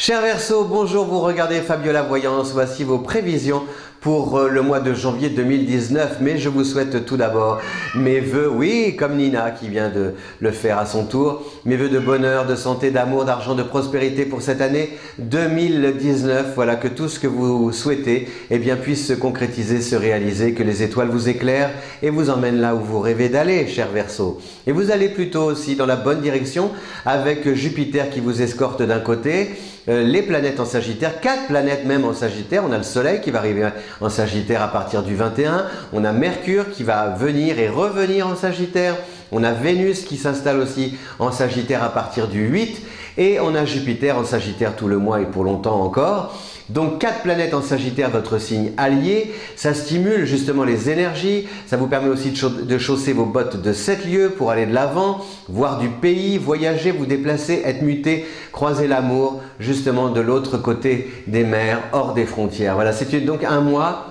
Cher Verseau, bonjour, vous regardez Fabiola Voyance, voici vos prévisions pour le mois de janvier 2019, mais je vous souhaite tout d'abord mes vœux, oui, comme Nina qui vient de le faire à son tour, mes vœux de bonheur, de santé, d'amour, d'argent, de prospérité pour cette année 2019, voilà, que tout ce que vous souhaitez eh bien, puisse se concrétiser, se réaliser, que les étoiles vous éclairent et vous emmènent là où vous rêvez d'aller, cher Verseau. Et vous allez plutôt aussi dans la bonne direction avec Jupiter qui vous escorte d'un côté, les planètes en Sagittaire, 4 planètes même en Sagittaire. On a le Soleil qui va arriver en Sagittaire à partir du 21, on a Mercure qui va venir et revenir en Sagittaire, on a Vénus qui s'installe aussi en Sagittaire à partir du 8 et on a Jupiter en Sagittaire tout le mois et pour longtemps encore. Donc 4 planètes en Sagittaire, votre signe allié, ça stimule justement les énergies, ça vous permet aussi de chausser vos bottes de 7 lieues pour aller de l'avant, voir du pays, voyager, vous déplacer, être muté, croiser l'amour justement de l'autre côté des mers, hors des frontières. Voilà, c'est donc un mois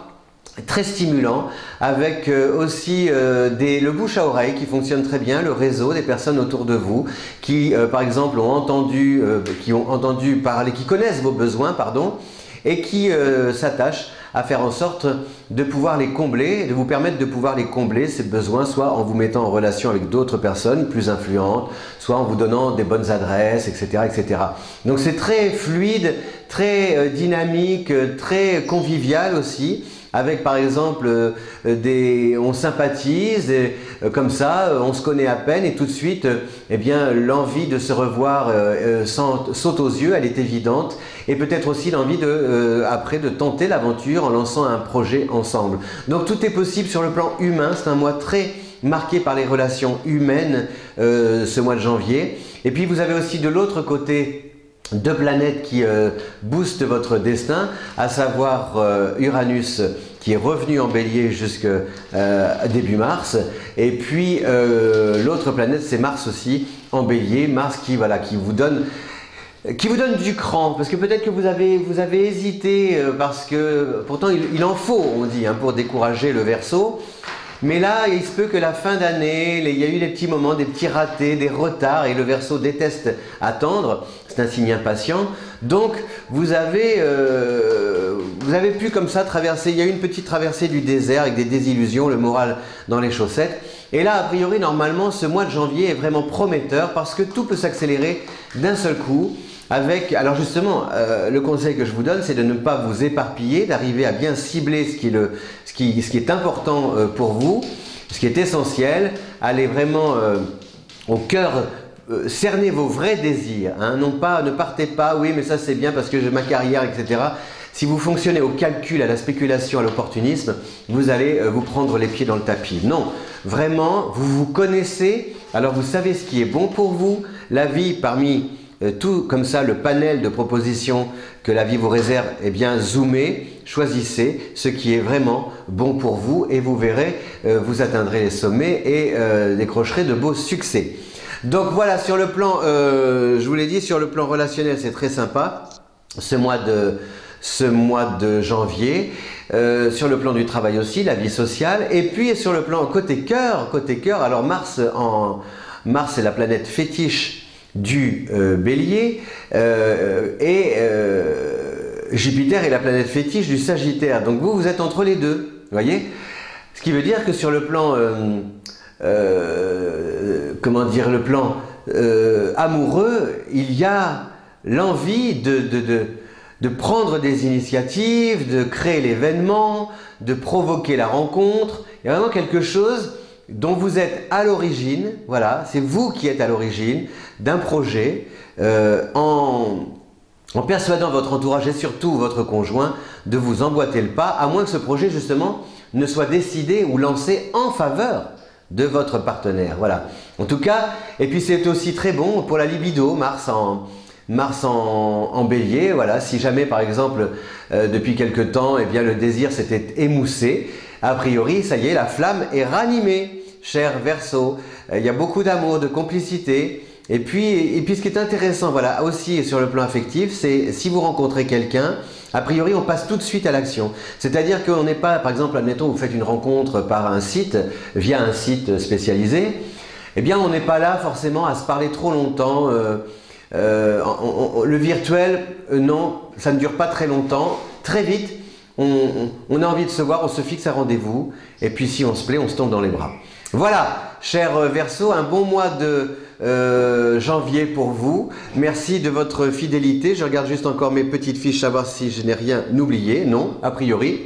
très stimulant avec aussi le bouche à oreille qui fonctionne très bien, le réseau des personnes autour de vous qui par exemple ont entendu parler, qui connaissent vos besoins, pardon, et qui s'attachent à faire en sorte de pouvoir les combler, de vous permettre de pouvoir les combler, ces besoins, soit en vous mettant en relation avec d'autres personnes plus influentes, soit en vous donnant des bonnes adresses, etc. etc. Donc c'est très fluide, très dynamique, très convivial aussi, avec par exemple on sympathise, et, comme ça on se connaît à peine et tout de suite eh bien l'envie de se revoir saute aux yeux, elle est évidente, et peut-être aussi l'envie après de tenter l'aventure en lançant un projet ensemble. Donc tout est possible sur le plan humain, c'est un mois très marqué par les relations humaines ce mois de janvier. Et puis vous avez aussi de l'autre côté 2 planètes qui boostent votre destin, à savoir Uranus qui est revenu en bélier jusqu'à début mars, et puis l'autre planète c'est Mars aussi en bélier, Mars qui vous donne du cran, parce que peut-être que vous avez hésité, parce que pourtant il en faut, on dit, hein, pour décourager le Verseau. Mais là, il se peut que la fin d'année, il y a eu des petits moments, des petits ratés, des retards, et le Verseau déteste attendre, c'est un signe impatient. Donc, vous avez pu comme ça traverser, il y a eu une petite traversée du désert avec des désillusions, le moral dans les chaussettes. Et là, a priori, normalement, ce mois de janvier est vraiment prometteur parce que tout peut s'accélérer d'un seul coup. Alors justement, le conseil que je vous donne, c'est de ne pas vous éparpiller, d'arriver à bien cibler ce qui est important pour vous, ce qui est essentiel, aller vraiment au cœur, cerner vos vrais désirs, hein, ne partez pas, oui mais ça c'est bien parce que j'ai ma carrière, etc. Si vous fonctionnez au calcul, à la spéculation, à l'opportunisme, vous allez vous prendre les pieds dans le tapis. Non, vraiment, vous vous connaissez, alors vous savez ce qui est bon pour vous, la vie parmi tout comme ça, le panel de propositions que la vie vous réserve, eh bien zoomez, choisissez ce qui est vraiment bon pour vous et vous verrez, vous atteindrez les sommets et décrocherez de beaux succès. Donc voilà, sur le plan, je vous l'ai dit, sur le plan relationnel, c'est très sympa, ce mois de janvier. Sur le plan du travail aussi, la vie sociale, et puis sur le plan côté cœur, alors Mars est la planète fétiche du Bélier, et Jupiter est la planète fétiche du Sagittaire. Donc vous êtes entre les deux, voyez. Ce qui veut dire que sur le plan, le plan amoureux, il y a l'envie de prendre des initiatives, de créer l'événement, de provoquer la rencontre. Il y a vraiment quelque chose dont vous êtes à l'origine, voilà, c'est vous qui êtes à l'origine d'un projet, en persuadant votre entourage et surtout votre conjoint de vous emboîter le pas, à moins que ce projet justement ne soit décidé ou lancé en faveur de votre partenaire, voilà. En tout cas, et puis c'est aussi très bon pour la libido, Mars en bélier, voilà, si jamais par exemple depuis quelque temps, eh bien, le désir s'était émoussé, a priori, ça y est, la flamme est ranimée. Cher Verseau, il y a beaucoup d'amour, de complicité, et puis ce qui est intéressant, voilà, aussi sur le plan affectif, c'est si vous rencontrez quelqu'un, a priori on passe tout de suite à l'action. C'est-à-dire qu'on n'est pas, par exemple, admettons, vous faites une rencontre par un site, via un site spécialisé, eh bien on n'est pas là forcément à se parler trop longtemps, le virtuel, non, ça ne dure pas très longtemps. Très vite, on a envie de se voir, on se fixe un rendez-vous. Et puis si on se plaît, on se tombe dans les bras. Voilà, cher Verseau, un bon mois de janvier pour vous. Merci de votre fidélité. Je regarde juste encore mes petites fiches, savoir si je n'ai rien oublié. Non, a priori.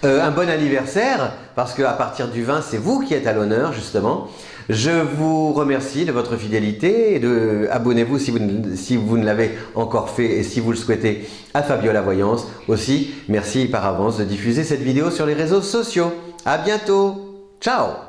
Un bon anniversaire, parce qu'à partir du 20, c'est vous qui êtes à l'honneur, justement. Je vous remercie de votre fidélité et abonnez-vous si vous ne l'avez encore fait et si vous le souhaitez à Fabiola Voyance. Aussi, merci par avance de diffuser cette vidéo sur les réseaux sociaux. À bientôt. Ciao.